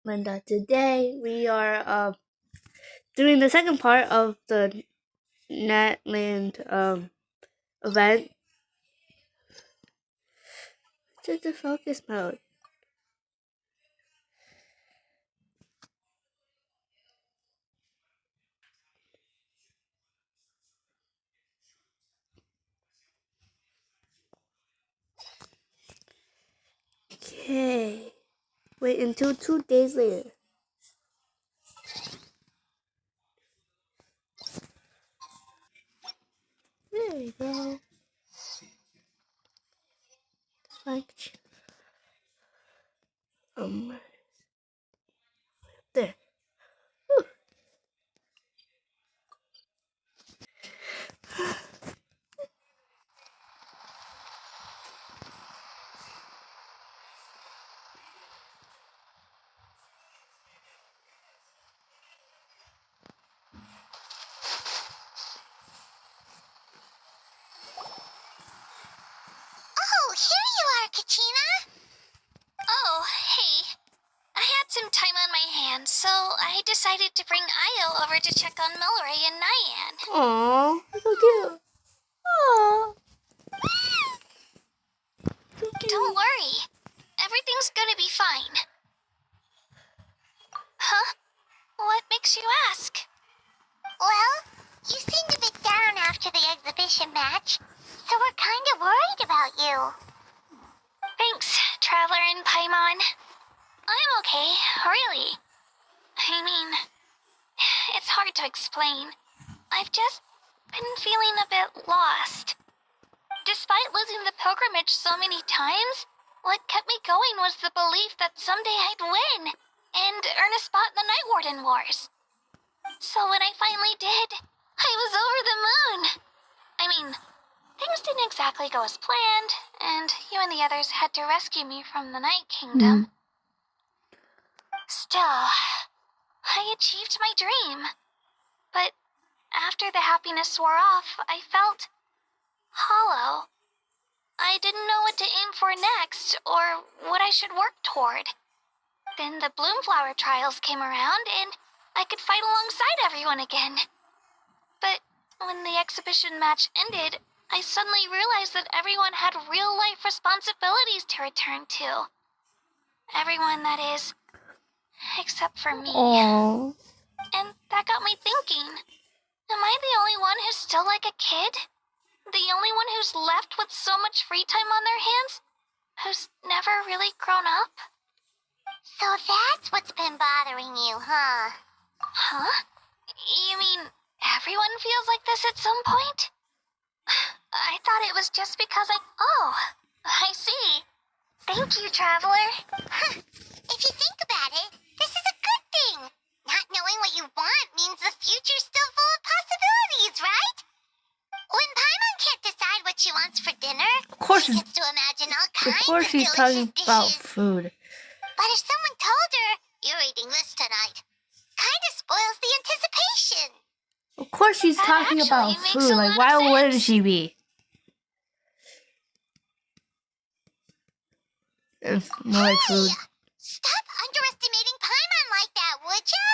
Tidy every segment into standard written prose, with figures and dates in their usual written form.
Linda. Today we are doing the second part of the Netland event. To the focus mode. Okay. Wait until 2 days later. There we go. Like there. Whew. Oh, here you are, Katrina. Oh, hey. I had some time on my hands, so I decided to bring Io over to check on Milray and Nyan. Aww, so cute. Aww. So cute. Don't worry. Everything's gonna be fine. Huh? What makes you ask? Well, you seemed a bit down after the exhibition match, so we're kind of worried about you. Thanks, Traveler and Paimon. I'm okay, really. I mean, it's hard to explain. I've just been feeling a bit lost. Despite losing the pilgrimage so many times, what kept me going was the belief that someday I'd win and earn a spot in the Night Warden Wars. So when I finally did, I was over the moon. I mean, things didn't exactly go as planned, and you and the others had to rescue me from the Night Kingdom. Still, I achieved my dream. But after the happiness wore off, I felt hollow. I didn't know what to aim for next, or what I should work toward. Then the Bloomflower trials came around, and I could fight alongside everyone again. But when the exhibition match ended, I suddenly realized that everyone had real-life responsibilities to return to. Everyone, that is, except for me. Aww. And that got me thinking, am I the only one who's still like a kid? The only one who's left with so much free time on their hands? Who's never really grown up? So that's what's been bothering you, huh? Huh? You mean everyone feels like this at some point? I thought it was just because Oh, I see. Thank you, Traveler. If you think about it, this is a good thing. Not knowing what you want means the future's still full of possibilities, right? When Paimon can't decide what she wants for dinner, she gets to imagine all kinds of she's delicious talking about dishes. food. But if someone told her, "You're eating this tonight," kind of spoils the anticipation. Of course she's That talking about actually makes food. a Like, lot why of wouldn't sense. she be? If more like food. Stop underestimating Paimon like that, would ya?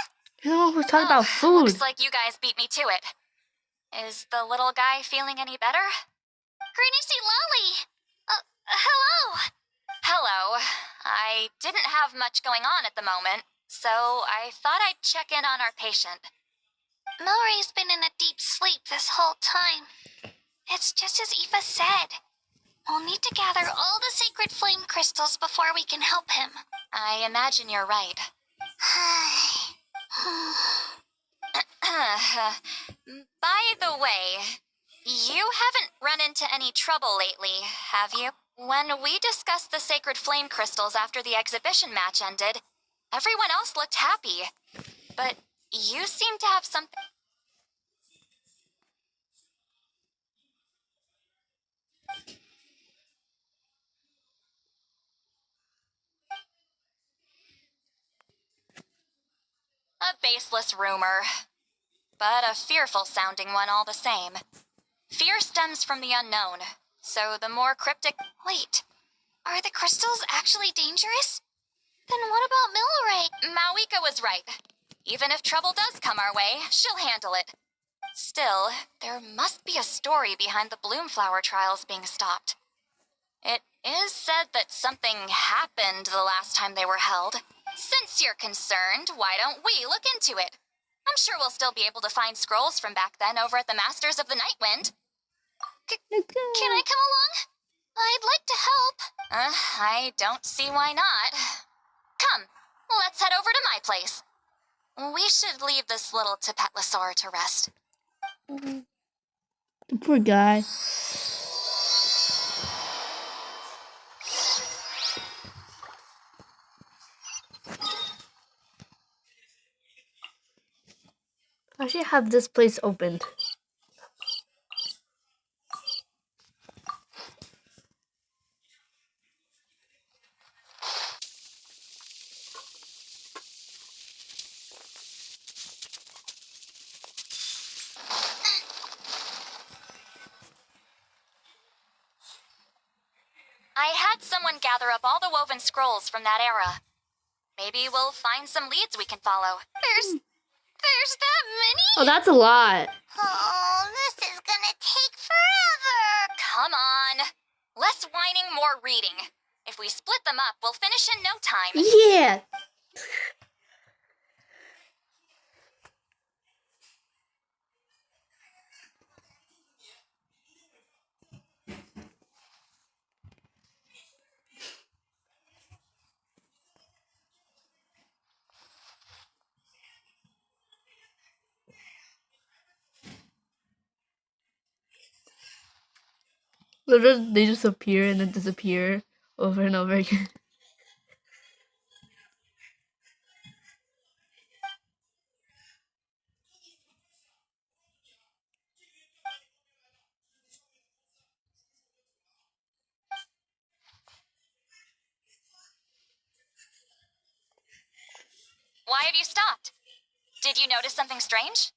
You know, we're talking about food. Looks like you guys beat me to it. Is the little guy feeling any better? Granny C. Lolly! Hello! Hello. I didn't have much going on at the moment, so I thought I'd check in on our patient. Milray's been in a deep sleep this whole time. It's just as Aoife said. We'll need to gather all the sacred flame crystals before we can help him. I imagine you're right. By the way, you haven't run into any trouble lately, have you? When we discussed the sacred flame crystals after the exhibition match ended, everyone else looked happy. But you seem to have something... A baseless rumor, but a fearful-sounding one all the same. Fear stems from the unknown, so the more cryptic... Wait, are the crystals actually dangerous? Then what about Milray? Mawika was right. Even if trouble does come our way, she'll handle it. Still, there must be a story behind the Bloomflower trials being stopped. It is said that something happened the last time they were held. Since you're concerned, why don't we look into it? I'm sure we'll still be able to find scrolls from back then over at the Masters of the Nightwind. Can I come along? I'd like to help. I don't see why not. Come, let's head over to my place. We should leave this little Tapetlosaur to rest. The poor guy. I should have this place opened. I had someone gather up all the woven scrolls from that era. Maybe we'll find some leads we can follow. There's that many? Oh, that's a lot. Oh, this is gonna take forever. Come on. Less whining, more reading. If we split them up, we'll finish in no time. Yeah. Literally, they just appear and then disappear over and over again. Why have you stopped? Did you notice something strange?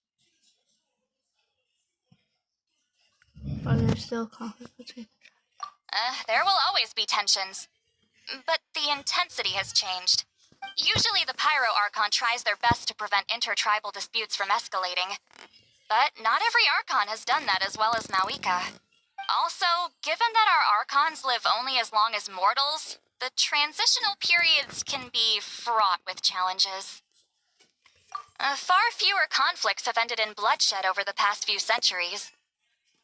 But there's still conflict between. There will always be tensions. But the intensity has changed. Usually the Pyro Archon tries their best to prevent intertribal disputes from escalating. But not every Archon has done that as well as Mawika. Also, given that our Archons live only as long as mortals, the transitional periods can be fraught with challenges. Far fewer conflicts have ended in bloodshed over the past few centuries.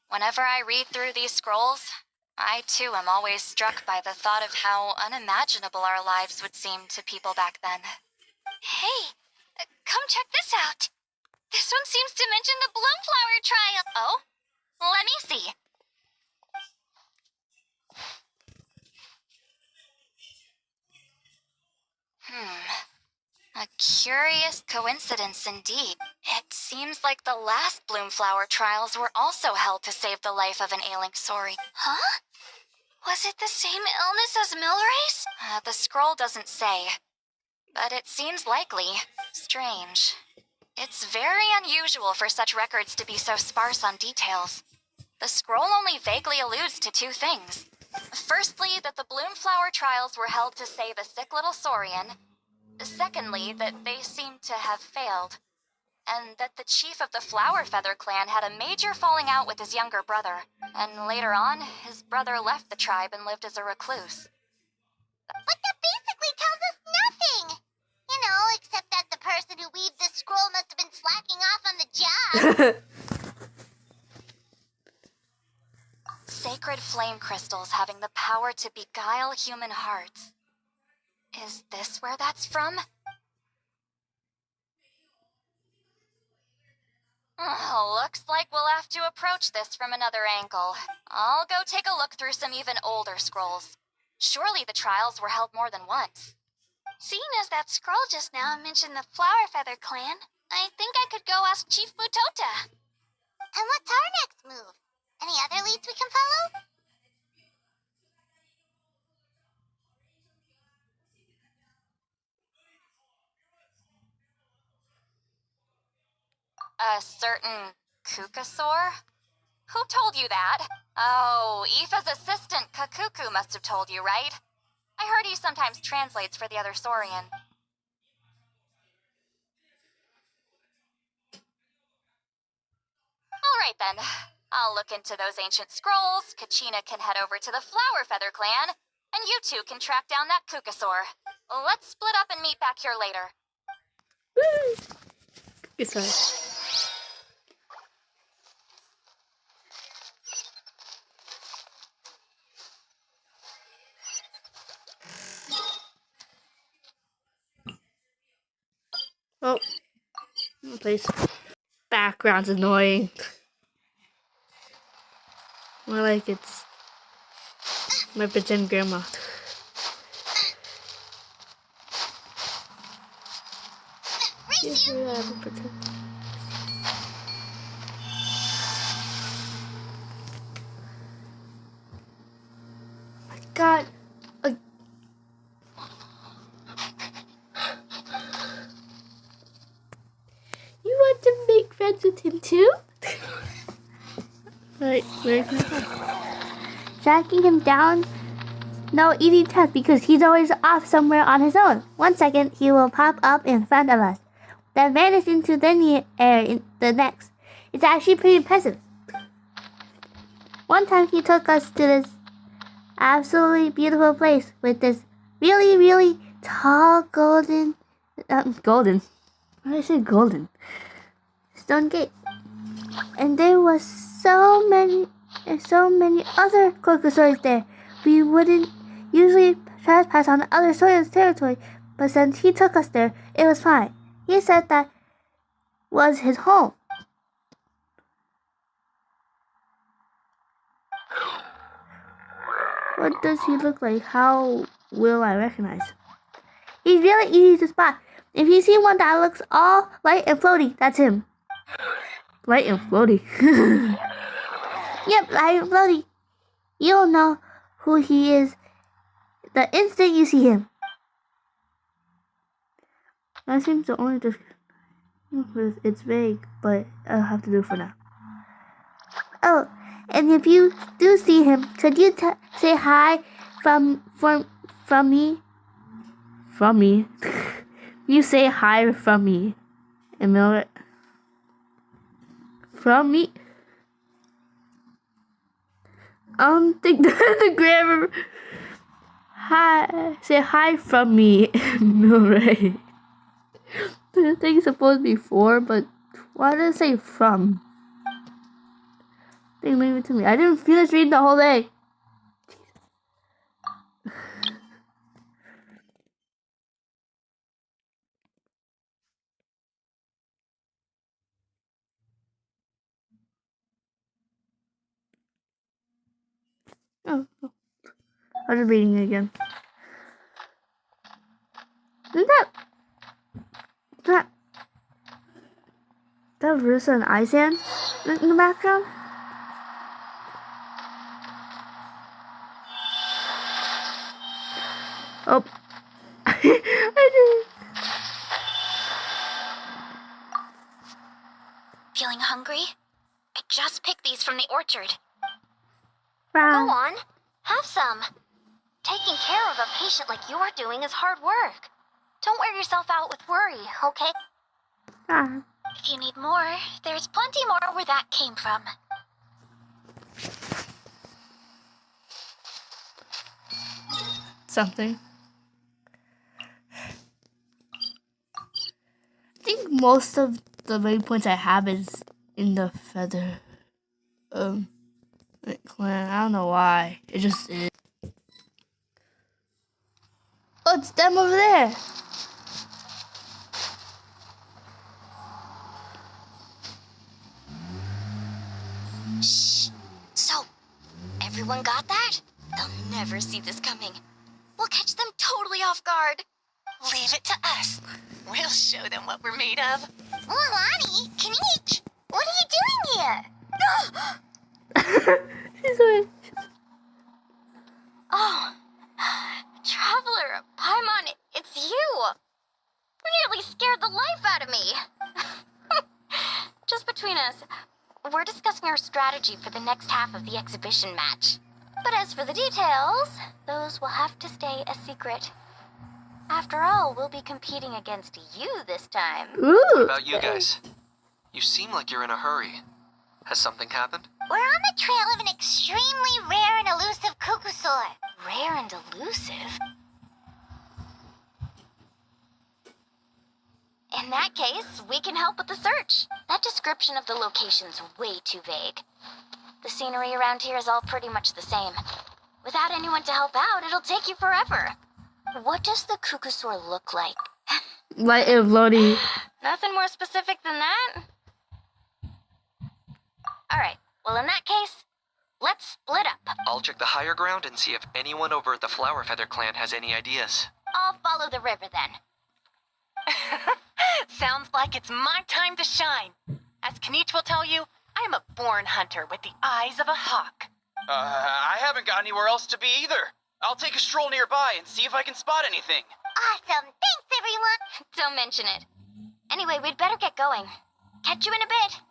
Whenever I read through these scrolls, I too am always struck by the thought of how unimaginable our lives would seem to people back then. Hey, come check this out. This one seems to mention the Bloomflower trial. Oh? Let me see. A curious coincidence indeed. It seems like the last Bloomflower trials were also held to save the life of an ailing Sori. Huh? Was it the same illness as Milrace? The scroll doesn't say, but it seems likely. Strange. It's very unusual for such records to be so sparse on details. The scroll only vaguely alludes to two things. Firstly, that the Bloomflower trials were held to save a sick little Saurian. Secondly, that they seem to have failed. And that the chief of the Flower Feather clan had a major falling out with his younger brother. And later on, his brother left the tribe and lived as a recluse. But that basically tells us nothing. You know, except that the person who weaved this scroll must have been slacking off on the job. Sacred flame crystals having the power to beguile human hearts. Is this where that's from? Oh, looks like we'll have to approach this from another angle. I'll go take a look through some even older scrolls. Surely the trials were held more than once. Seeing as that scroll just now mentioned the Flower Feather clan, I think I could go ask Chief Mutota. And what's our next move? Any other leads we can follow? A certain Kukasaur? Who told you that? Oh, Aoife's assistant Kakuku must have told you, right? I heard he sometimes translates for the other Saurian. Alright then. I'll look into those ancient scrolls, Kachina can head over to the Flower Feather clan, and you two can track down that Kukasaur. Let's split up and meet back here later. It's fine. Oh, place. Background's annoying. More like it's my pretend grandma. Race you! Pretend. My God. You want to make friends with him too? Right, where's he from? Tracking him down? No easy task because he's always off somewhere on his own. 1 second, he will pop up in front of us, then vanish into the air in the next. It's actually pretty impressive. One time he took us to this absolutely beautiful place with this really, really tall golden. Why did I say golden? Stone gate. And there was so many other Kukasaurs there. We wouldn't usually trespass on other Saur's territory, but since he took us there, it was fine. He said that was his home. What does he look like? How will I recognize him? He's really easy to spot. If you see one that looks all light and floaty, that's him. Light and floaty. Yep, light and floaty. You'll know who he is the instant you see him. That seems the only description. It's vague, but I'll have to do it for now. Oh, and if you do see him, could you say hi from me? From me? You say hi from me. Emil. From me? I don't think the grammar. Hi. Say hi from me. No, right? The thing's supposed to be for, but why did it say from? They leave it to me. I didn't finish reading the whole day. Oh, I was reading it again. Isn't that Versa and Isan in the background? Oh. I didn't. Feeling hungry? I just picked these from the orchard. Wow. Go on, have some. Taking care of a patient like you're doing is hard work. Don't wear yourself out with worry, okay? Ah. If you need more, there's plenty more where that came from. Something. I think most of the waypoints I have is in the feather clan. I don't know why. It just is. Oh, it's them over there. Shh. So, everyone got that? They'll never see this coming. We'll catch them totally off guard. Leave it to us. We'll show them what we're made of. Lonnie, Kanichi, what are you doing here? She's like, Oh, Traveler, Paimon, it's you. You nearly scared the life out of me. Just between us, we're discussing our strategy for the next half of the exhibition match. But as for the details, those will have to stay a secret. After all, we'll be competing against you this time. ooh. What about you guys? You seem like you're in a hurry. Has something happened? We're on the trail of an extremely rare and elusive Kukusaur. Rare and elusive? In that case, we can help with the search. That description of the location's way too vague. The scenery around here is all pretty much the same. Without anyone to help out, it'll take you forever. What does the Kukusaur look like? Light and floaty. Nothing more specific than that? Alright, well in that case, let's split up. I'll check the higher ground and see if anyone over at the Flower Feather Clan has any ideas. I'll follow the river then. Sounds like it's my time to shine. As Kenichi will tell you, I am a born hunter with the eyes of a hawk. I haven't got anywhere else to be either. I'll take a stroll nearby and see if I can spot anything. Awesome. Thanks, everyone. Don't mention it. Anyway, we'd better get going. Catch you in a bit.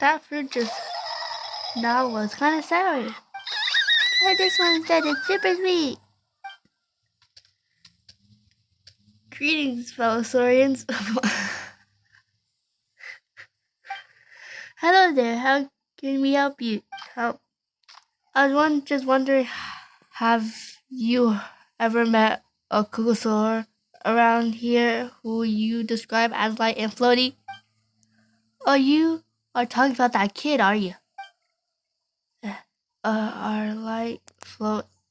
That fruit just now was kind of sour. Try this one instead, it's super sweet. Greetings, fellow saurians. Hello there, how can we help you? I was just wondering, have you ever met a Kukusaur around here who you describe as light and floaty? Oh, you are talking about that kid, are you? Are light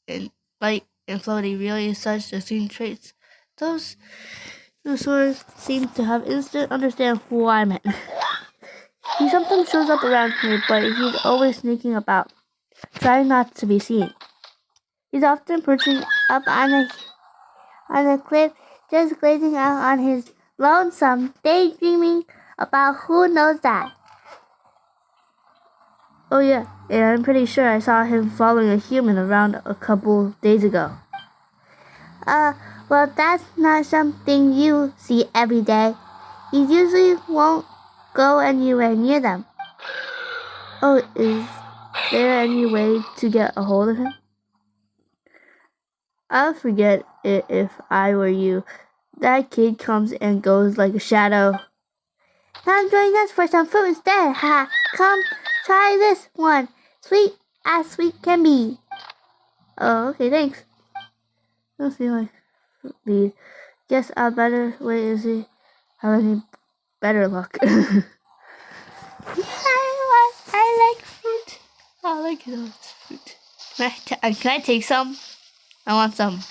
and floaty really such distinct traits? Those Kukusaurs seem to have instant understand who I meant. He sometimes shows up around here, but he's always sneaking about, trying not to be seen. He's often perching up on a cliff, just glazing out on his lonesome, daydreaming about who knows that. Oh yeah, and I'm pretty sure I saw him following a human around a couple days ago. Well, that's not something you see every day. He usually won't go anywhere near them. Oh, is there any way to get a hold of him? I'll forget it if I were you. That kid comes and goes like a shadow. Now join us for some fruit instead. Ha! Come, try this one. Sweet as sweet can be. Oh, okay, thanks. Don't seem like fruit lead. Guess I'll better wait and see have any better luck. I like fruit. I like those fruit. Can I take some? I want some.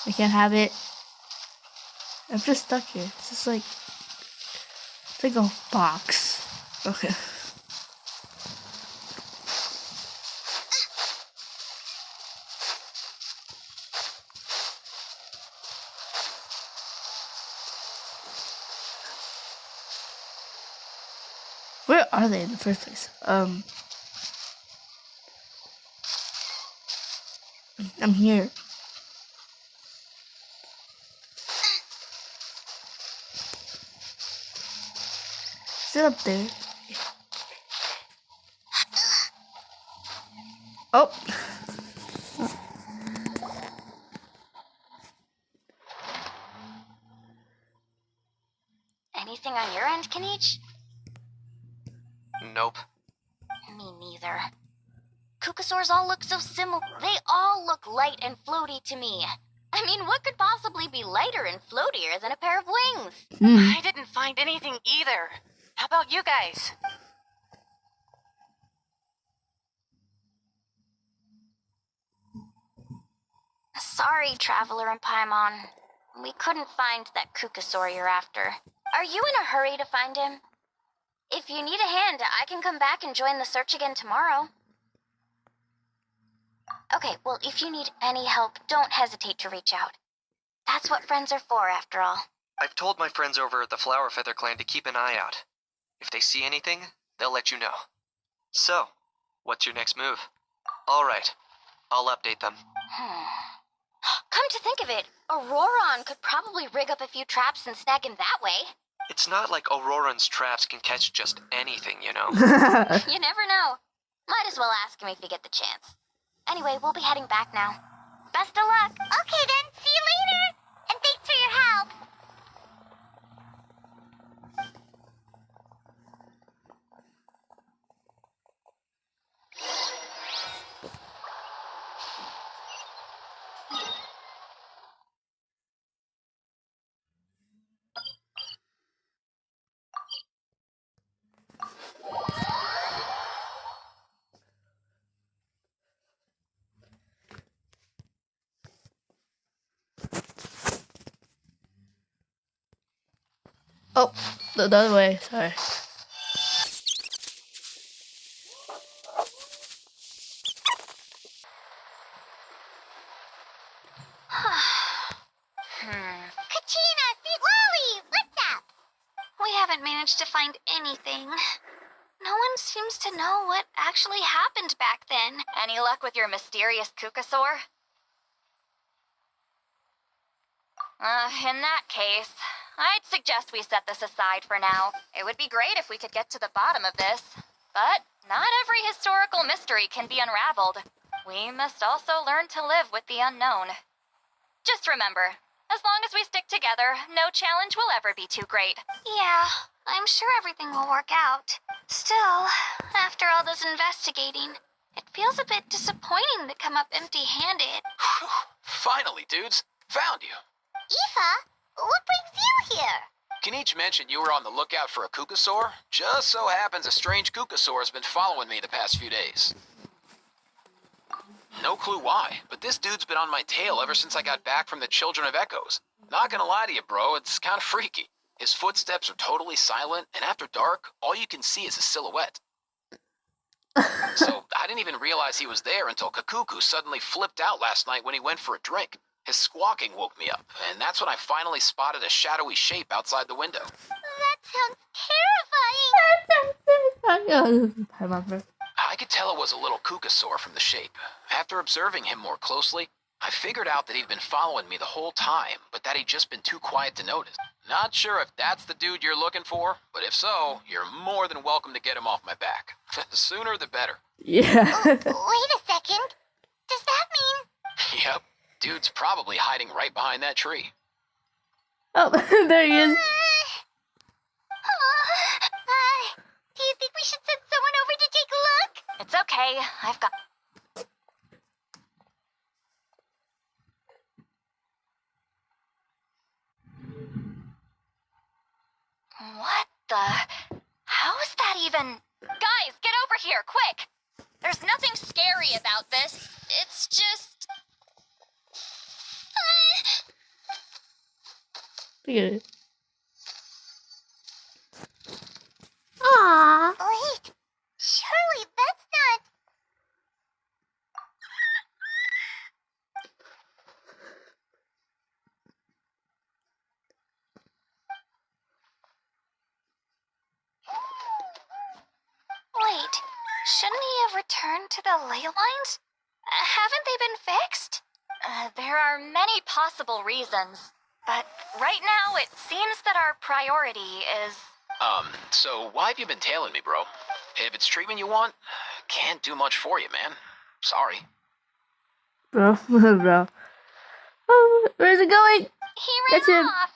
I can't have it. I'm just stuck here. It's just like it's like a box. Okay. Where are they in the first place? I'm here. Sit up there. Oh. Anything on your end, Kenichi? Nope. Me neither. Kukusaurs all look so similar. They all look light and floaty to me. I mean, what could possibly be lighter and floatier than a pair of wings? I didn't find anything either. How about you guys? Sorry, Traveler and Paimon. We couldn't find that Kukusaur you're after. Are you in a hurry to find him? If you need a hand, I can come back and join the search again tomorrow. Okay, well, if you need any help, don't hesitate to reach out. That's what friends are for, after all. I've told my friends over at the Flower Feather Clan to keep an eye out. If they see anything, they'll let you know. So, what's your next move? All right, I'll update them. Come to think of it, Auroron could probably rig up a few traps and snag him that way. It's not like Auroran's traps can catch just anything, you know? You never know. Might as well ask him if you get the chance. Anyway, we'll be heading back now. Best of luck. Okay then, see you later. And thanks for your help. Oh, the other way. Sorry. Kachina, Sweet Lolly, what's up? We haven't managed to find anything. No one seems to know what actually happened back then. Any luck with your mysterious Kukasaur? In that case, I'd suggest we set this aside for now. It would be great if we could get to the bottom of this. But not every historical mystery can be unraveled. We must also learn to live with the unknown. Just remember, as long as we stick together, no challenge will ever be too great. Yeah, I'm sure everything will work out. Still, after all this investigating, it feels a bit disappointing to come up empty-handed. Finally, dudes. Found you. Aoife, what brings you here? Kinich mentioned you were on the lookout for a Kukasaur. Just so happens a strange Kukasaur has been following me the past few days. No clue why, but this dude's been on my tail ever since I got back from the Children of Echoes. Not gonna lie to you, bro, it's kind of freaky. His footsteps are totally silent, and after dark, all you can see is a silhouette. So, I didn't even realize he was there until Kakuku suddenly flipped out last night when he went for a drink. His squawking woke me up, and that's when I finally spotted a shadowy shape outside the window. That sounds terrifying. I could tell it was a little Kukasaur from the shape. After observing him more closely, I figured out that he'd been following me the whole time, but that he'd just been too quiet to notice. Not sure if that's the dude you're looking for, but if so, you're more than welcome to get him off my back. The sooner the better. Yeah. Wait a second. Does that mean... Yep, dude's probably hiding right behind that tree. Oh, there he is. Do you think we should send someone over to take a look? It's okay, I've got... What the... How's that even... Guys, get over here, quick! There's nothing scary about this. It's just... Look at it. Aww. Wait, surely that's not... Wait, shouldn't he have returned to the ley lines? Haven't they been fixed? There are many possible reasons. But right now, it seems that our priority is... So why have you been tailing me, bro? If it's treatment you want, can't do much for you, man. Sorry. Bro, bro. Oh, where's it going? He ran That's him. off.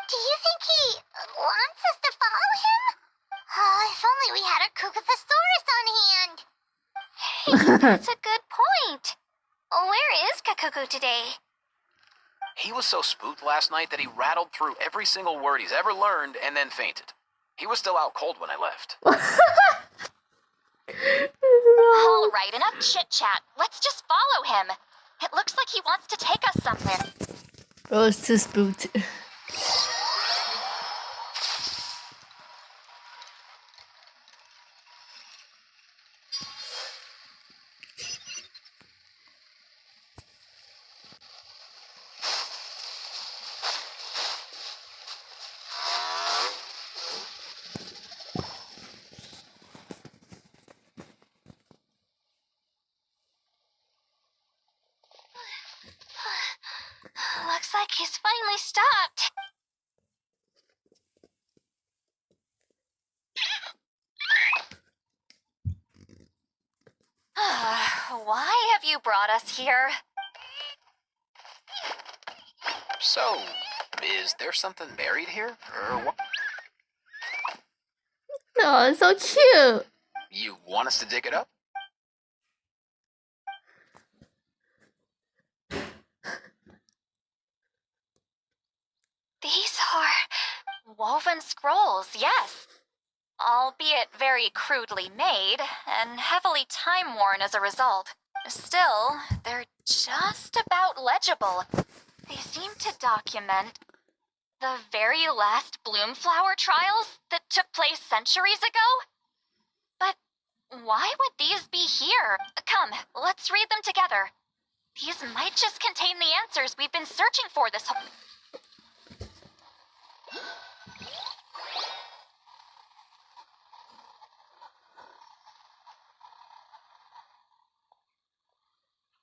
Do you think he wants us to follow him? Oh, if only we had a Kookasaurus on hand. Hey, that's a good point. Where is Kakuku today? He was so spooked last night that he rattled through every single word he's ever learned and then fainted. He was still out cold when I left. All right, enough chit-chat. Let's just follow him. It looks like he wants to take us somewhere. Bro, it's too spooked. He's finally stopped. Why have you brought us here? So, is there something buried here? Or what? Oh, it's so cute. You want us to dig it up? These are woven scrolls, yes. Albeit very crudely made and heavily time-worn as a result. Still, they're just about legible. They seem to document the very last Bloomflower trials that took place centuries ago? But why would these be here? Come, let's read them together. These might just contain the answers we've been searching for this whole...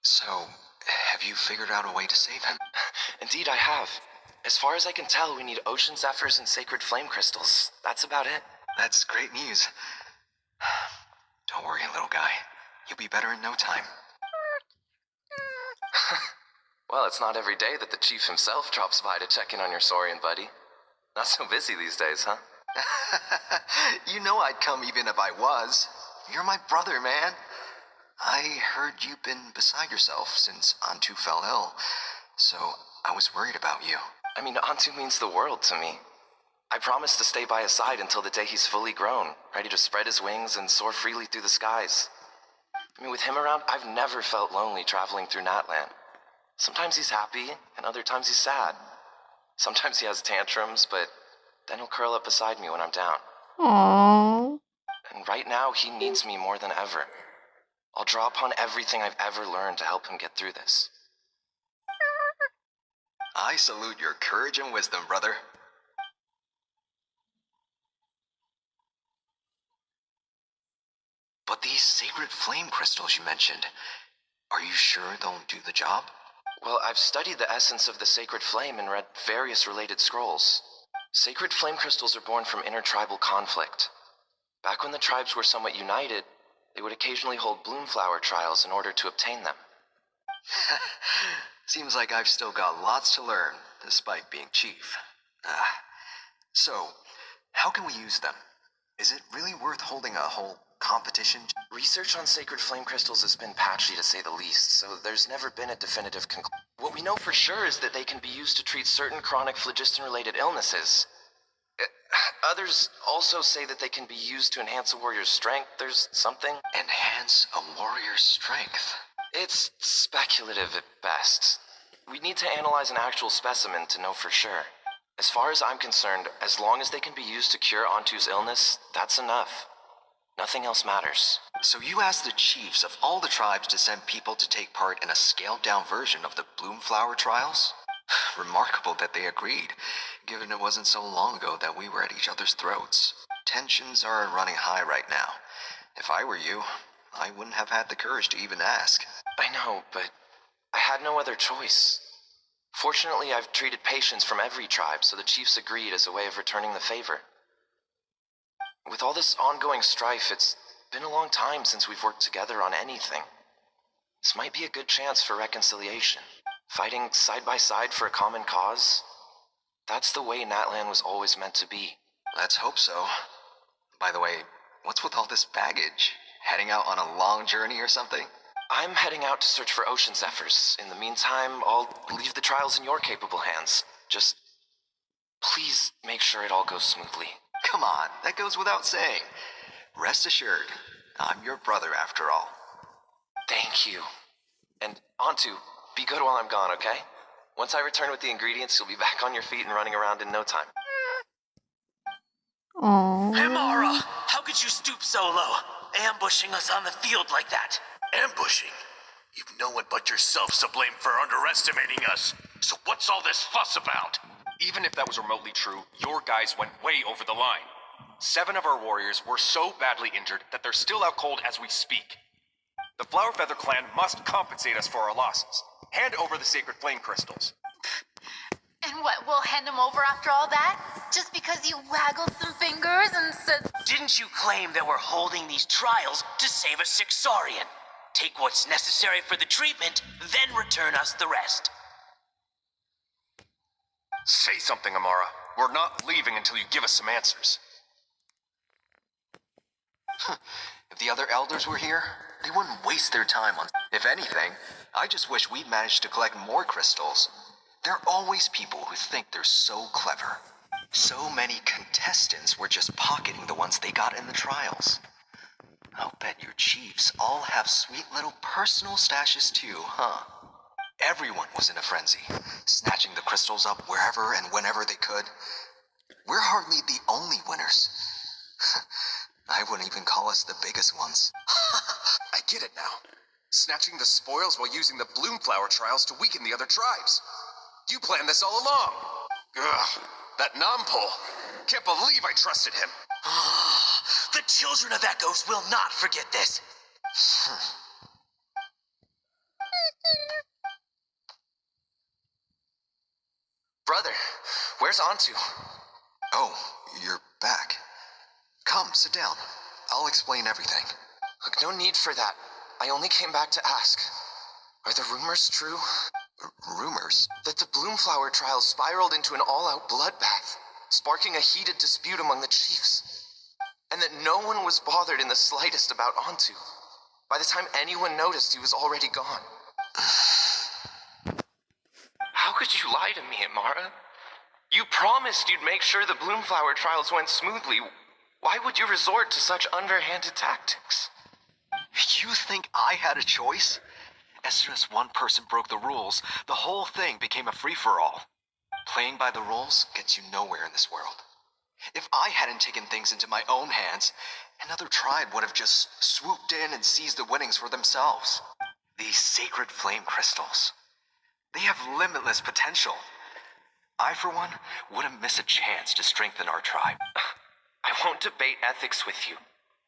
So, have you figured out a way to save him? Indeed, I have. As far as I can tell, we need ocean zephyrs and sacred flame crystals. That's about it. That's great news. Don't worry, little guy. You'll be better in no time. Well, it's not every day that the chief himself drops by to check in on your Saurian buddy. Not so busy these days, huh? You know I'd come even if I was. You're my brother, man. I heard you've been beside yourself since Antu fell ill, so I was worried about you. I mean, Antu means the world to me. I promised to stay by his side until the day he's fully grown, ready to spread his wings and soar freely through the skies. I mean, with him around, I've never felt lonely traveling through Natlan. Sometimes he's happy, and other times he's sad. Sometimes he has tantrums, but then he'll curl up beside me when I'm down. Aww. And right now, he needs me more than ever. I'll draw upon everything I've ever learned to help him get through this. I salute your courage and wisdom, brother. But these sacred flame crystals you mentioned, are you sure they'll do the job? Well, I've studied the essence of the sacred flame and read various related scrolls. Sacred flame crystals are born from intertribal conflict. Back when the tribes were somewhat united, they would occasionally hold Bloomflower trials in order to obtain them. Seems like I've still got lots to learn, despite being chief. So, how can we use them? Is it really worth holding a whole competition? Research on sacred flame crystals has been patchy to say the least, so there's never been a definitive conclusion. What we know for sure is that they can be used to treat certain chronic phlogiston-related illnesses. Others also say that they can be used to enhance a warrior's strength. There's something... Enhance a warrior's strength? It's speculative at best. We need to analyze an actual specimen to know for sure. As far as I'm concerned, as long as they can be used to cure Antu's illness, that's enough. Nothing else matters. So you asked the chiefs of all the tribes to send people to take part in a scaled-down version of the Bloomflower trials? Remarkable that they agreed, given it wasn't so long ago that we were at each other's throats. Tensions are running high right now. If I were you, I wouldn't have had the courage to even ask. I know, but I had no other choice. Fortunately, I've treated patients from every tribe, so the chiefs agreed as a way of returning the favor. With all this ongoing strife, it's been a long time since we've worked together on anything. This might be a good chance for reconciliation. Fighting side by side for a common cause? That's the way Natlan was always meant to be. Let's hope so. By the way, what's with all this baggage? Heading out on a long journey or something? I'm heading out to search for ocean zephyrs. In the meantime, I'll leave the trials in your capable hands. Just please make sure it all goes smoothly. Come on, that goes without saying. Rest assured, I'm your brother after all. Thank you. And Antu, be good while I'm gone, okay? Once I return with the ingredients, you'll be back on your feet and running around in no time. Aww. Himara, how could you stoop so low, ambushing us on the field like that? Ambushing? You've no one but yourself to blame for underestimating us. So what's all this fuss about? Even if that was remotely true, your guys went way over the line. 7 of our warriors were so badly injured that they're still out cold as we speak. The Flower Feather clan must compensate us for our losses. Hand over the sacred flame crystals. And what, we'll hand him over after all that? Just because you waggled some fingers and said... Didn't you claim that we're holding these trials to save a sick Saurian? Take what's necessary for the treatment, then return us the rest. Say something, Amara. We're not leaving until you give us some answers. If the other elders were here, they wouldn't waste their time on... If anything, I just wish we'd managed to collect more crystals. There are always people who think they're so clever. So many contestants were just pocketing the ones they got in the trials. I'll bet your chiefs all have sweet little personal stashes too, huh? Everyone was in a frenzy, snatching the crystals up wherever and whenever they could. We're hardly the only winners. I wouldn't even call us the biggest ones. I get it now. Snatching the spoils while using the Bloomflower trials to weaken the other tribes. You planned this all along. Ugh, that Nampol. Can't believe I trusted him. The children of Echoes will not forget this. Brother, where's Antu? Oh, you're back. Come, sit down. I'll explain everything. Look, no need for that. I only came back to ask. Are the rumors true? Rumors? That the Bloomflower trials spiraled into an all-out bloodbath, sparking a heated dispute among the chiefs. And that no one was bothered in the slightest about Antu. By the time anyone noticed, he was already gone. How could you lie to me, Amara? You promised you'd make sure the Bloomflower trials went smoothly. Why would you resort to such underhanded tactics? You think I had a choice? As soon as one person broke the rules, the whole thing became a free-for-all. Playing by the rules gets you nowhere in this world. If I hadn't taken things into my own hands, another tribe would have just swooped in and seized the winnings for themselves. These sacred flame crystals, they have limitless potential. I, for one, wouldn't miss a chance to strengthen our tribe. I won't debate ethics with you.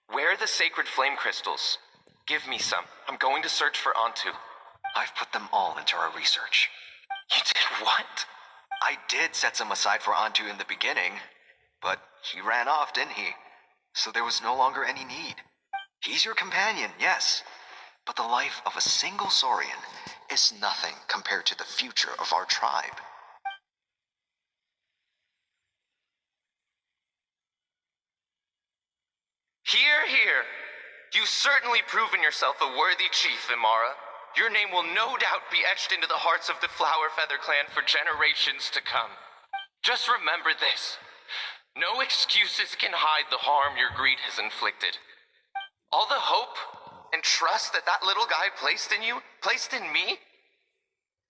Where are the sacred flame crystals? Give me some. I'm going to search for Antu. I've put them all into our research. You did what? I did set some aside for Antu in the beginning, but he ran off, didn't he? So there was no longer any need. He's your companion, yes, but the life of a single Saurian is nothing compared to the future of our tribe. Hear, hear. You've certainly proven yourself a worthy chief, Imara. Your name will no doubt be etched into the hearts of the Flower Feather clan for generations to come. Just remember this. No excuses can hide the harm your greed has inflicted. All the hope and trust that that little guy placed in you, placed in me,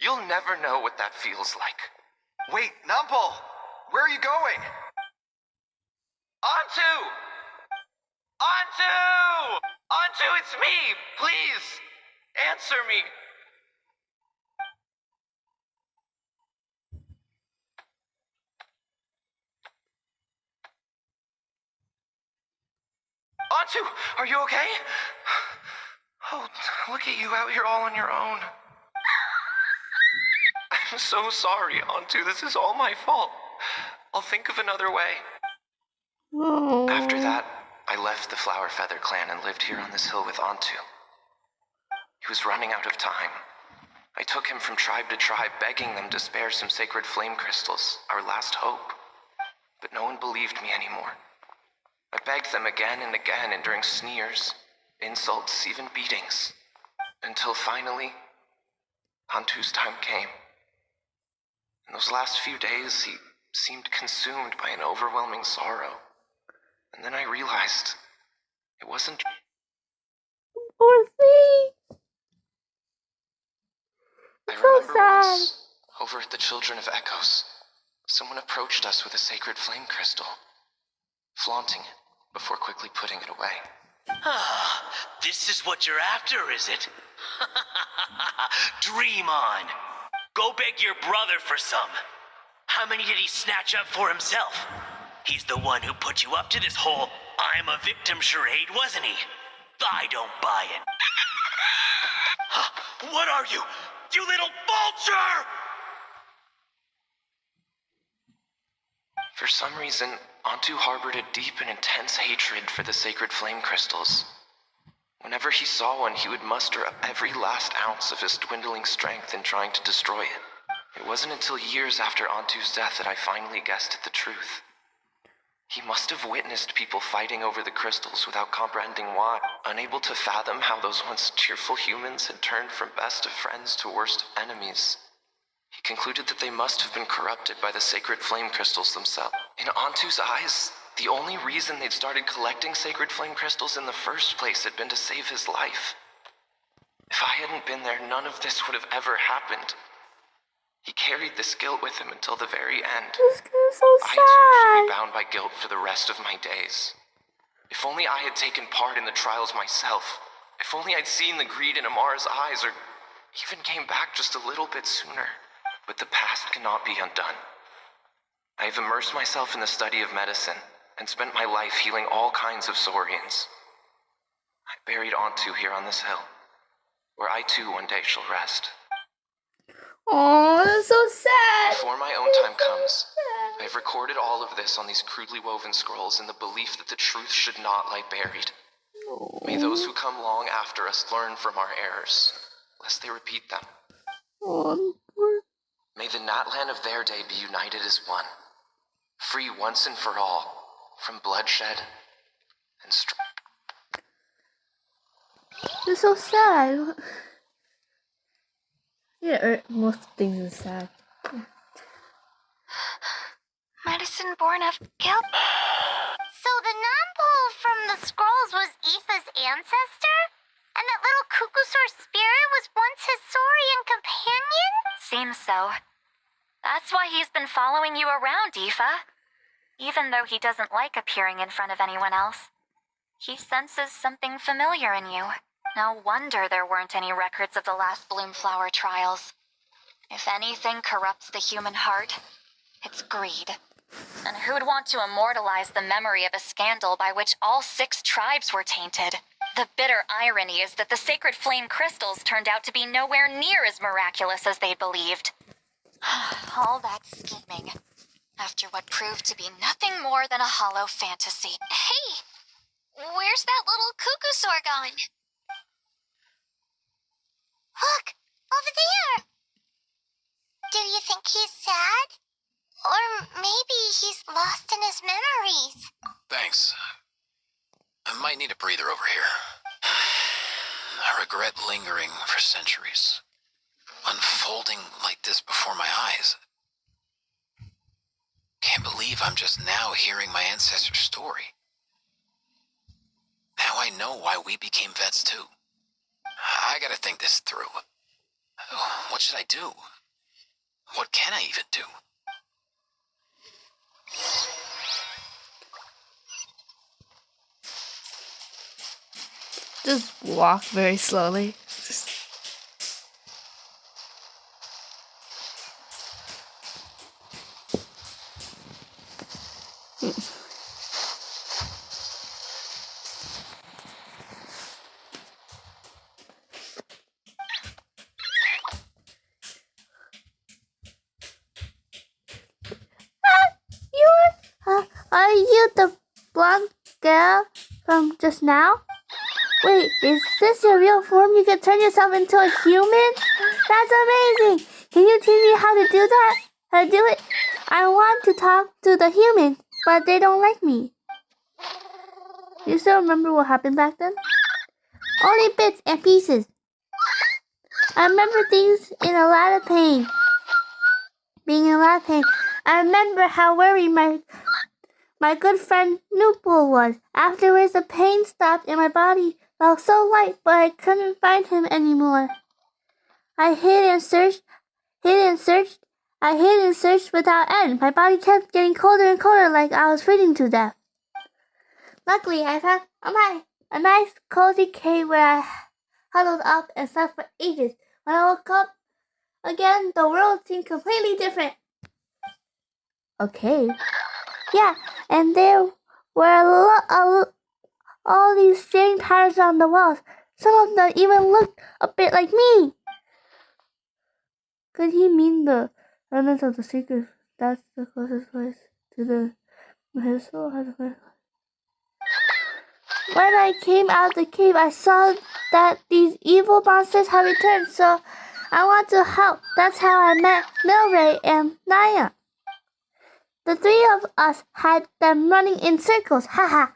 you'll never know what that feels like. Wait, Nampol! Where are you going? Antu! Antu! Antu, it's me! Please! Answer me! Antu, are you okay? Oh, look at you out here all on your own. I'm so sorry, Antu. This is all my fault. I'll think of another way. After that, I left the Flower Feather clan and lived here on this hill with Antu. He was running out of time. I took him from tribe to tribe, begging them to spare some sacred flame crystals, our last hope. But no one believed me anymore. I begged them again and again, enduring sneers, insults, even beatings. Until finally, Antu's time came. In those last few days, he seemed consumed by an overwhelming sorrow. And then I realized it wasn't... Poor thing. I So remember sad. once, over at the Children of Echoes, someone approached us with a sacred flame crystal, flaunting it before quickly putting it away. Ah, this is what you're after, is it? Dream on. Go beg your brother for some. How many did he snatch up for himself? He's the one who put you up to this whole I'm a victim charade, wasn't he? I don't buy it. What are you? You little vulture! For some reason, Antu harbored a deep and intense hatred for the sacred flame crystals. Whenever he saw one, he would muster up every last ounce of his dwindling strength in trying to destroy it. It wasn't until years after Antu's death that I finally guessed at the truth. He must have witnessed people fighting over the crystals without comprehending why, unable to fathom how those once cheerful humans had turned from best of friends to worst of enemies. He concluded that they must have been corrupted by the sacred flame crystals themselves. In Antu's eyes, the only reason they'd started collecting sacred flame crystals in the first place had been to save his life. If I hadn't been there, none of this would have ever happened. He carried this guilt with him until the very end. This is so I too should sad. be bound by guilt for the rest of my days. If only I had taken part in the trials myself. If only I'd seen the greed in Amara's eyes, or even came back just a little bit sooner. But the past cannot be undone. I have immersed myself in the study of medicine and spent my life healing all kinds of Saurians. I buried Antu here on this hill, where I too one day shall rest. Oh, that's so sad. Before my own time comes, I have recorded all of this on these crudely woven scrolls in the belief that the truth should not lie buried. May those who come long after us learn from our errors, lest they repeat them. Oh, May the Natlan of their day be united as one, free once and for all from bloodshed and strife. it's so sad. Yeah, most things are sad. Medicine born of guilt? So the non-pole from the scrolls was Aoife's ancestor? And that little Kukusaur spirit was once his Saurian companion? Seems so. That's why he's been following you around, Aoife. Even though he doesn't like appearing in front of anyone else, he senses something familiar in you. No wonder there weren't any records of the last Bloomflower trials. If anything corrupts the human heart, it's greed. And who'd want to immortalize the memory of a scandal by which all 6 tribes were tainted? The bitter irony is that the sacred flame crystals turned out to be nowhere near as miraculous as they believed. All that scheming, after what proved to be nothing more than a hollow fantasy. Hey, where's that little Kukusaur going? Look, over there! Do you think he's sad? Or maybe he's lost in his memories? Thanks. I might need a breather over here. I regret lingering for centuries, unfolding like this before my eyes. Can't believe I'm just now hearing my ancestor's story. Now I know why we became vets too. I gotta think this through. What should I do? What can I even do? Just walk very slowly. Are you the blonde girl from just now? Wait, is this your real form? You can turn yourself into a human? That's amazing! Can you teach me how to do that? How to do it? I want to talk to the humans, but they don't like me. You still remember what happened back then? Only bits and pieces. I remember things in a lot of pain. Being in a lot of pain. I remember how worried my good friend Noopol was. Afterwards, the pain stopped and my body felt so light, but I couldn't find him anymore. I hid and searched without end. My body kept getting colder and colder like I was freezing to death. Luckily, I found a nice cozy cave where I huddled up and slept for ages. When I woke up again, the world seemed completely different. Okay. Yeah, and there were all these strange patterns on the walls. Some of them even looked a bit like me. Could he mean the remnants of the secret? That's the closest place to his soul. When I came out of the cave, I saw that these evil monsters had returned, so I want to help. That's how I met Milray and Naya. The three of us had them running in circles, haha.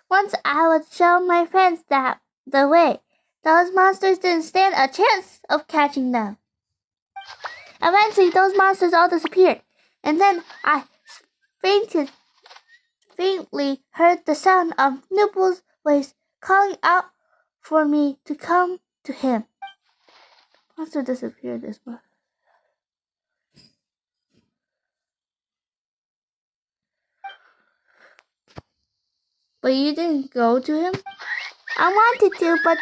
Once I would show my friends the way. Those monsters didn't stand a chance of catching them. Eventually, those monsters all disappeared, and then I faintly heard the sound of Nipple's voice calling out for me to come to him. The monster disappeared this month. But you didn't go to him? I wanted to, but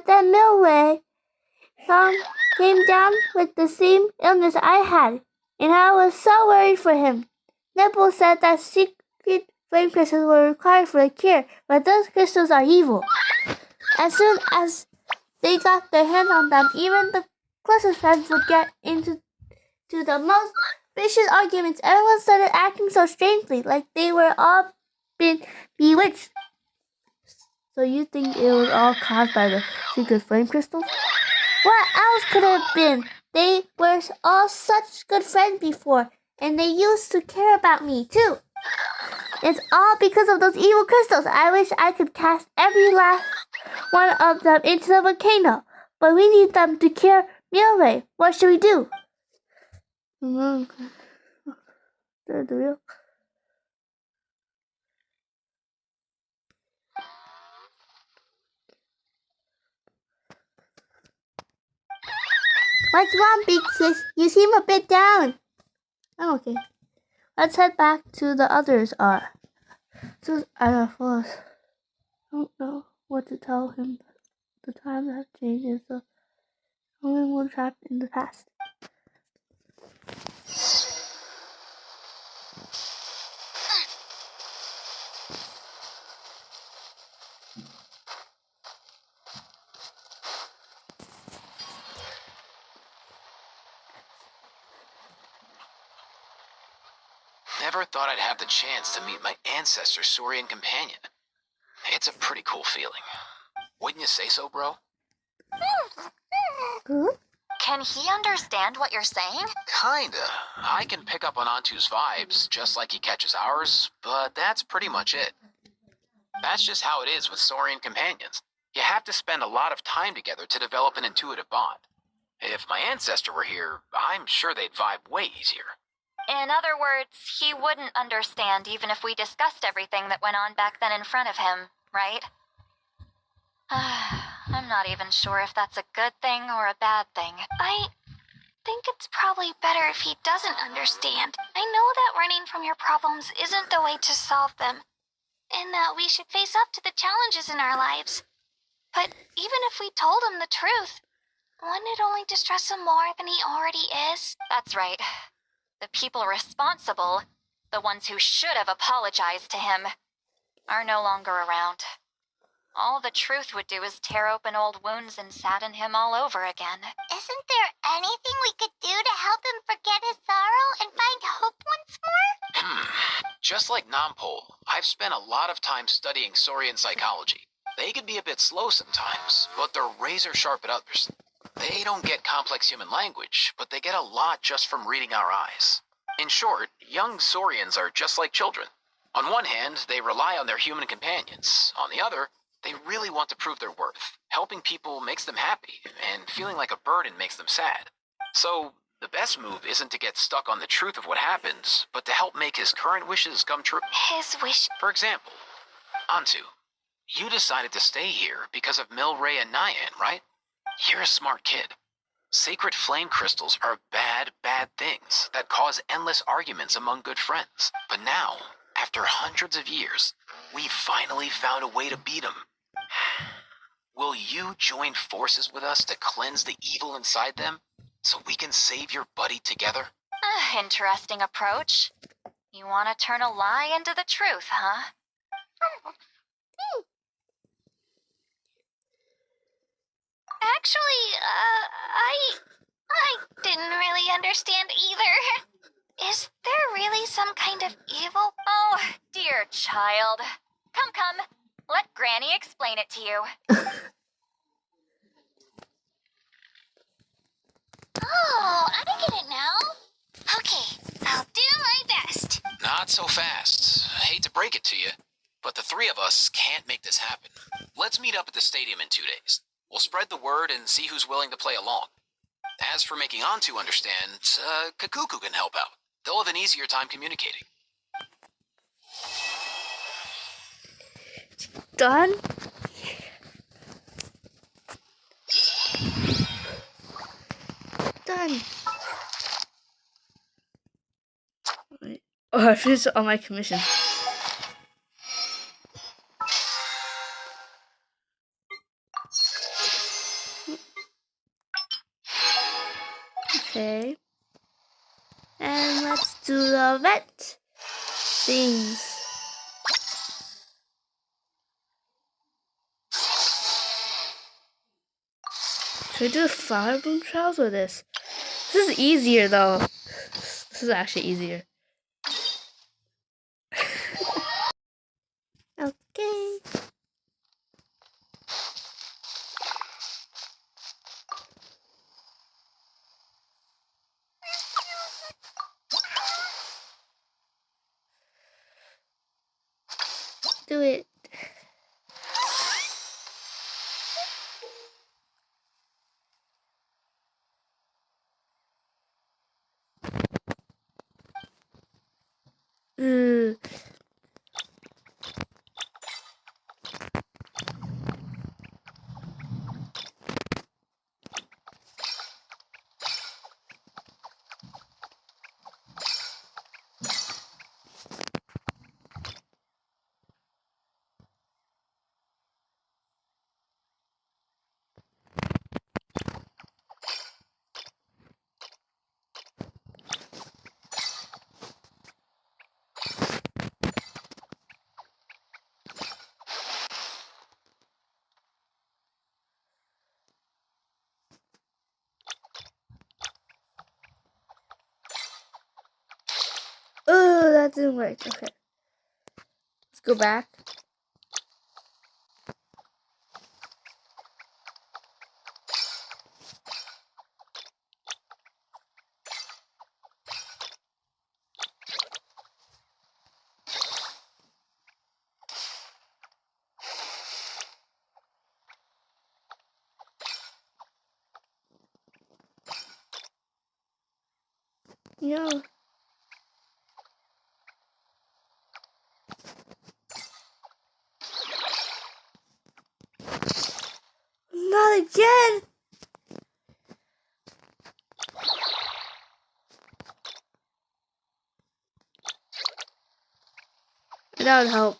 then Milray came down with the same illness I had, and I was so worried for him. Nipple said that secret flame crystals were required for a cure, but those crystals are evil. As soon as they got their hands on them, even the closest friends would get into the most vicious arguments. Everyone started acting so strangely, like they were all been bewitched. So you think it was all caused by the secret flame crystals? What else could it have been? They were all such good friends before, and they used to care about me too. It's all because of those evil crystals. I wish I could cast every last one of them into the volcano, but we need them to cure Milray. What should we do? What's wrong, Big Sis? You seem a bit down. I'm okay. Let's head back to the others are. So I don't know what to tell him. The times have changed, and so only one trapped in the past. Never thought I'd have the chance to meet my ancestor, Saurian companion. It's a pretty cool feeling. Wouldn't you say so, bro? Can he understand what you're saying? Kinda. I can pick up on Antu's vibes, just like he catches ours, but that's pretty much it. That's just how it is with Saurian companions. You have to spend a lot of time together to develop an intuitive bond. If my ancestor were here, I'm sure they'd vibe way easier. In other words, he wouldn't understand even if we discussed everything that went on back then in front of him, right? I'm not even sure if that's a good thing or a bad thing. I think it's probably better if he doesn't understand. I know that running from your problems isn't the way to solve them, and that we should face up to the challenges in our lives. But even if we told him the truth, wouldn't it only distress him more than he already is? That's right. The people responsible, the ones who should have apologized to him, are no longer around. All the truth would do is tear open old wounds and sadden him all over again. Isn't there anything we could do to help him forget his sorrow and find hope once more? Just like Nampol, I've spent a lot of time studying Saurian psychology. They can be a bit slow sometimes, but they're razor sharp at others. They don't get complex human language, but they get a lot just from reading our eyes. In short, young Saurians are just like children. On one hand, they rely on their human companions. On the other, they really want to prove their worth. Helping people makes them happy, and feeling like a burden makes them sad. So, the best move isn't to get stuck on the truth of what happened, but to help make his current wishes come true. His wish? For example, Antu, you decided to stay here because of Milray and Nyan, right? You're a smart kid. Sacred flame crystals are bad, bad things that cause endless arguments among good friends. But now, after hundreds of years, we've finally found a way to beat them. Will you join forces with us to cleanse the evil inside them, so we can save your buddy together? Interesting approach. You want to turn a lie into the truth, huh? Actually, I didn't really understand either. Is there really some kind of evil? Oh, dear child. Come, come. Let Granny explain it to you. Oh, I get it now. Okay, I'll do my best. Not so fast. I hate to break it to you, but the three of us can't make this happen. Let's meet up at the stadium in 2 days. We'll spread the word and see who's willing to play along. As for making Antu understand, Kakuku can help out. They'll have an easier time communicating. Done? Done. Wait. Oh, I finished all my commission. Okay. And let's do the vet things. Should I do the flower bloom trials or this? This is easier though. This is actually easier. Okay. Do it. Ugh. Oh, that didn't work. Okay. Let's go back. No. Not again! That would help.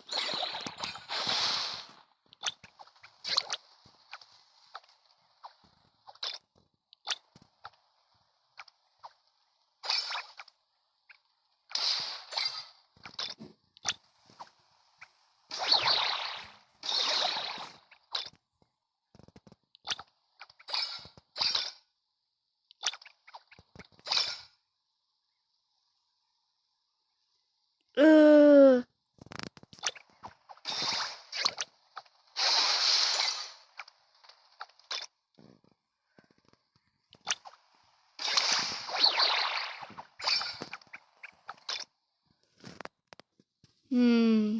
Ugh. Hmm.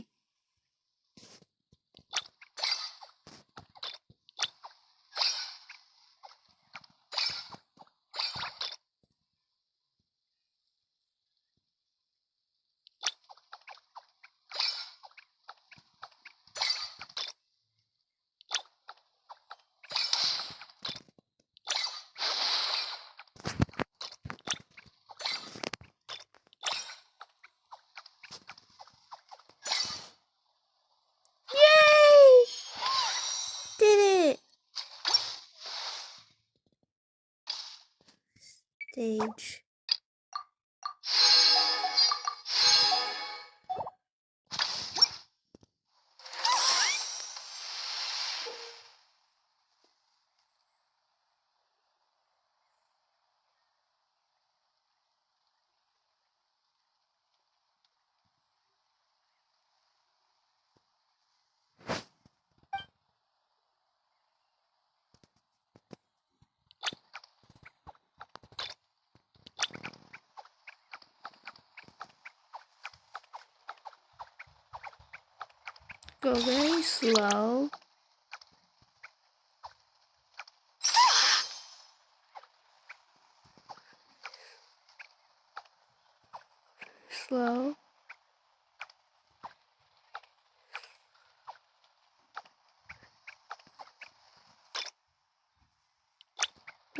Yay! Did it! Stage. Go very slow. Slow.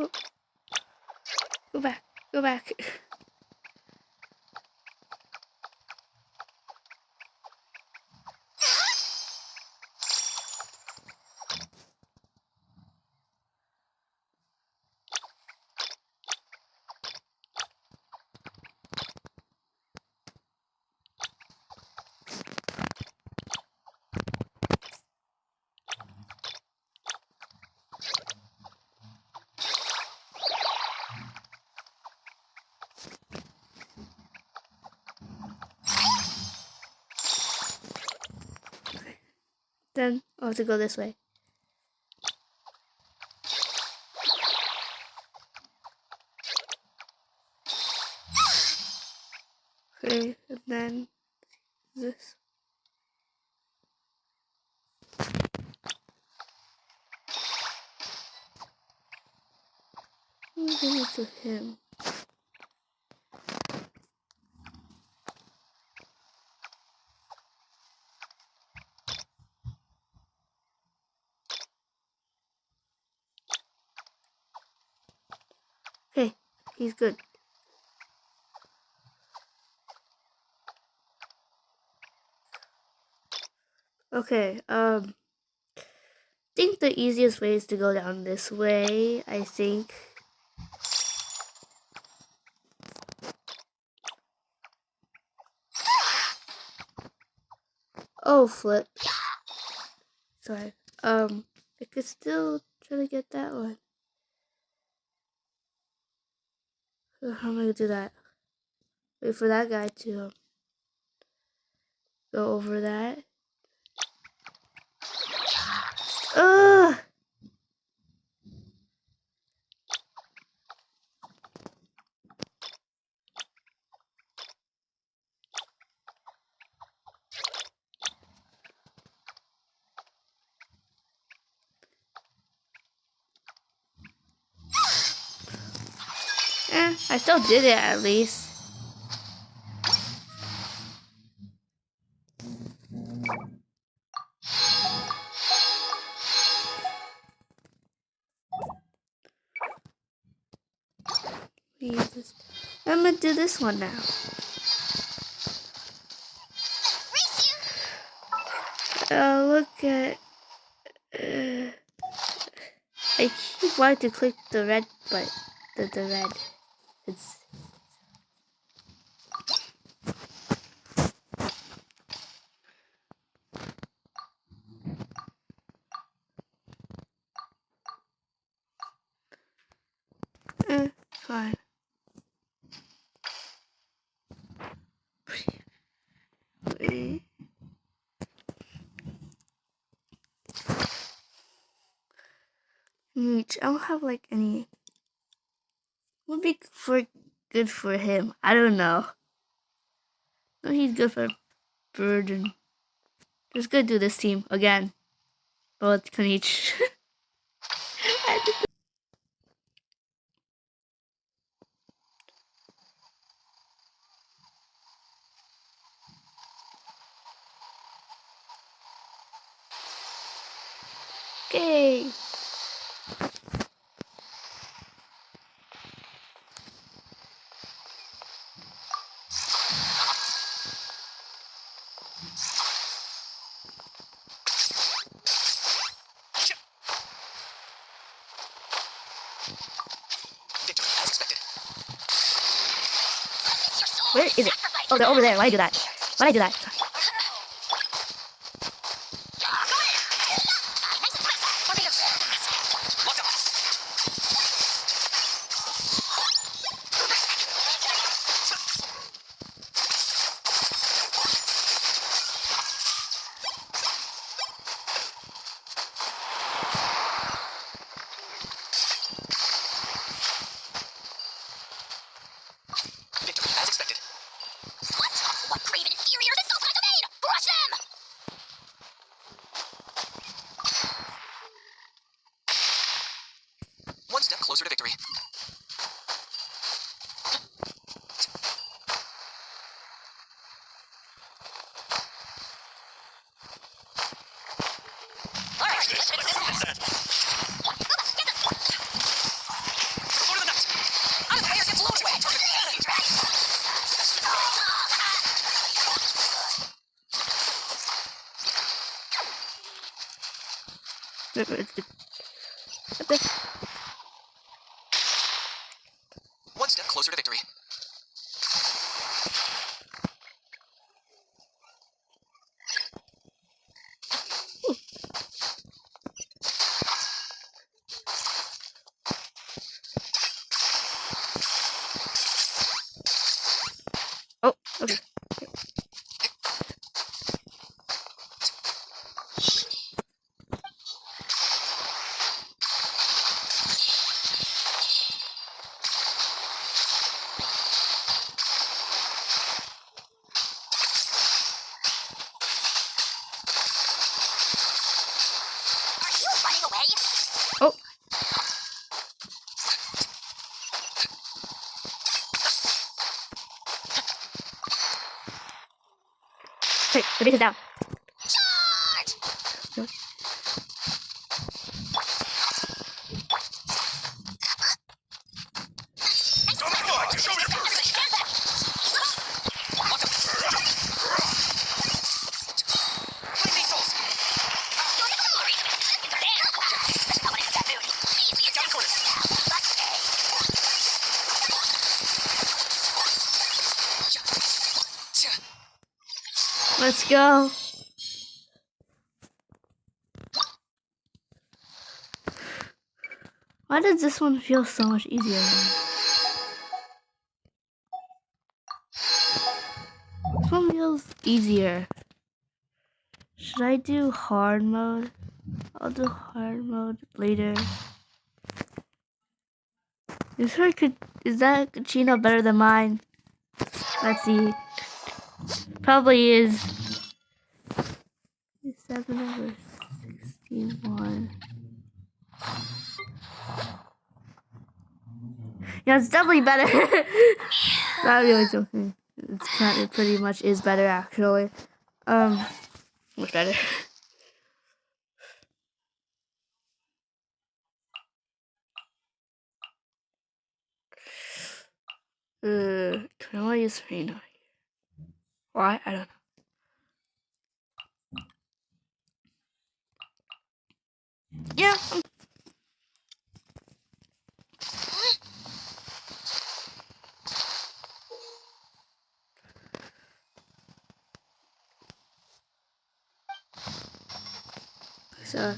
Oh. Go back. Go back. Then I'll have to go this way. Okay, and then this. I'm gonna to him. Okay, he's good. Okay, I think the easiest way is to go down this way, I think. Oh, flip. Sorry. I could still try to get that one. So how am I gonna do that? Wait for that guy to go over that. Ugh! I still did it at least. I'm gonna do this one now. Look at. I keep wanting to click the red button. The red. It's. Fine. I don't have like any. Would be good for him. I don't know. No, he's good for Burden. Just gonna do this team again. Both Kanich. Okay. Where is it? Oh, they're over there. Why do that? Why do that? What? What craven inferior is so closer to victory. One step closer to victory. Oh, okay. Oh. Hey, the base is down. Let's go. Why does this one feel so much easier? This one feels easier. Should I do hard mode? I'll do hard mode later. Is that Kachina better than mine? Let's see. Probably is. 7 over 61. Yeah, it's definitely better. Not really joking. It pretty much is better actually. Much better. Can I use Reno? Why? I don't know. Yeah. So,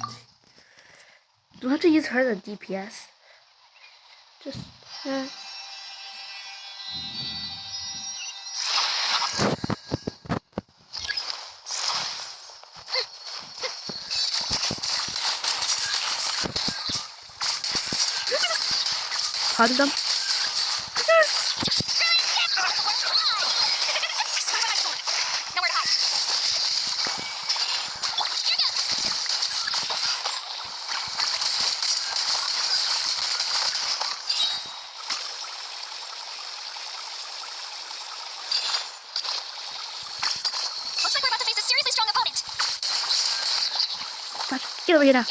do I have to use her as a DPS? Just, Pardon them? Looks like we're about to face a seriously strong opponent. Get over here now.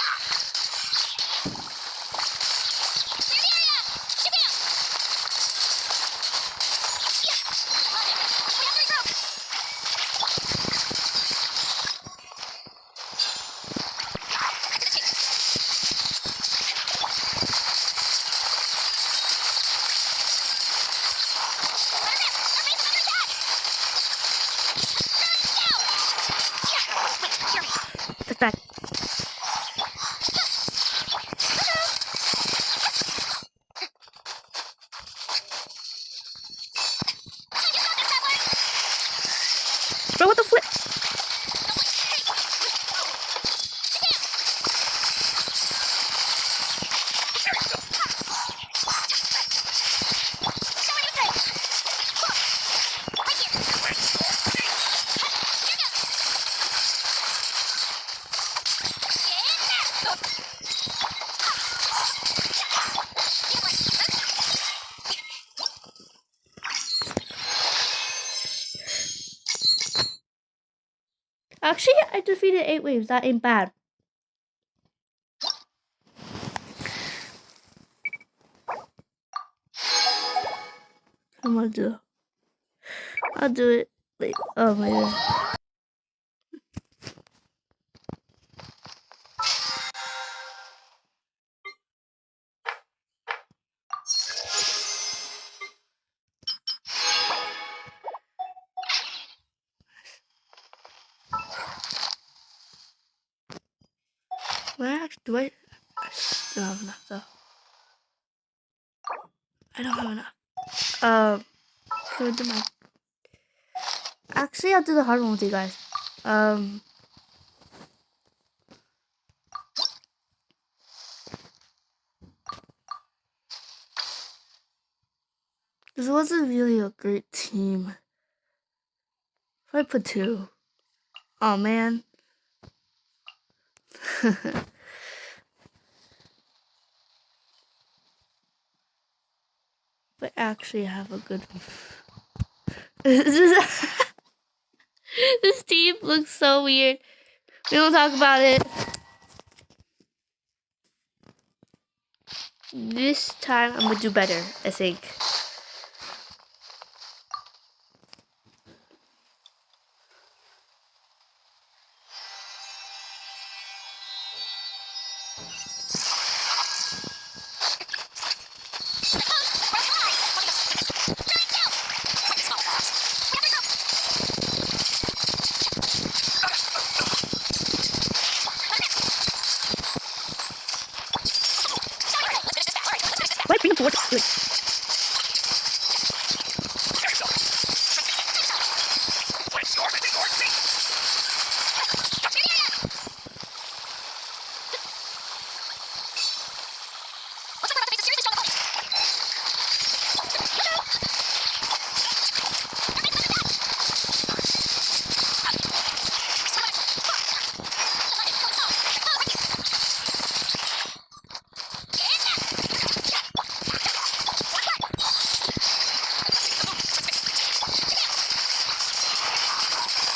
Back. Actually, I defeated 8 waves. That ain't bad. I'm gonna do it. I'll do it later. Oh my god. Do I still have enough though? I don't have enough. I'll do my. Actually, I'll do the hard one with you guys. This wasn't really a great team. If I put 2. Oh man. But actually have a good one. This team looks so weird. We don't talk about it. This time I'm gonna do better, I think. What? Bring him towards us. Good.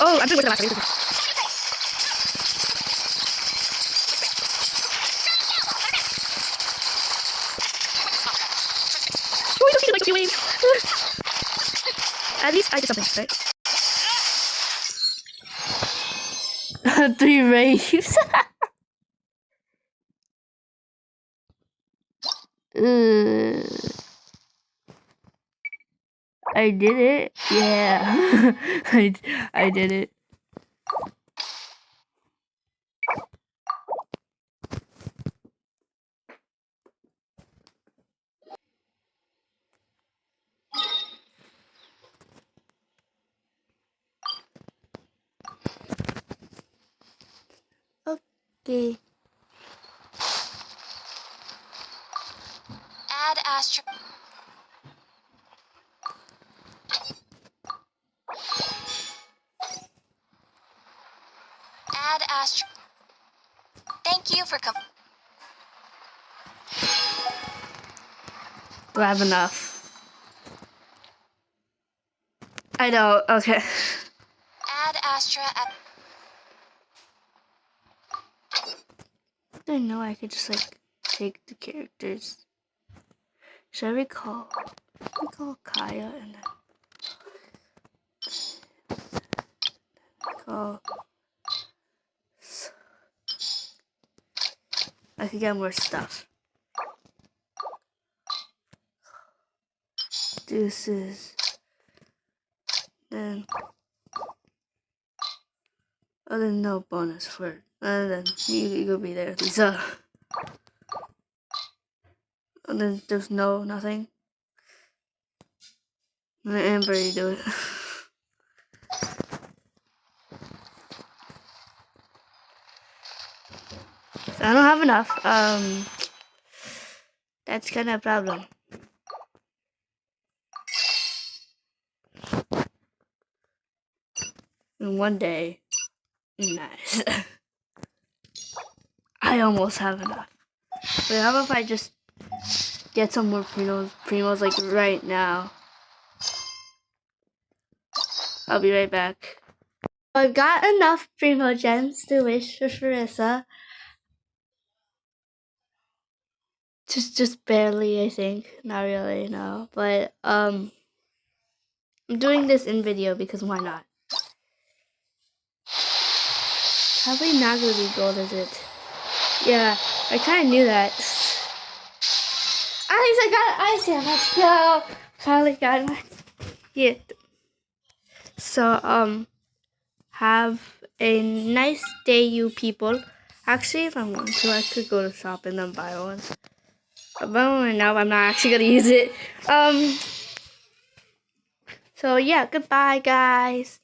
Oh, I'm doing with the last one. 3 waves. At least I did something, right? 3 waves. I did it. Yeah. I did it. Okay. Add Astra. Add Astra. Thank you for coming. Do I have enough? I know, okay. Add Astra. I didn't know I could just like take the characters. Should I recall Kaya and then recall. I could get more stuff. Deuces. Then other than no bonus for it. Other than you could be there, Lisa. And then there's nothing. And then Amber, you do it. So I don't have enough. That's kind of a problem. And one day, nice. I almost have enough. But how about if I just get some more primos like right now? I'll be right back. I've got enough Primo Gems to wish for Farissa. Just barely, I think. Not really, no. But I'm doing this in video because why not? Probably not gonna be gold, is it? Yeah, I kind of knew that. At least I got an ice hand. Let's go. Finally got my hit. So have a nice day, you people. Actually, if I want to, I could go to shop and then buy one. But right now, I'm not actually gonna use it. So yeah, goodbye, guys.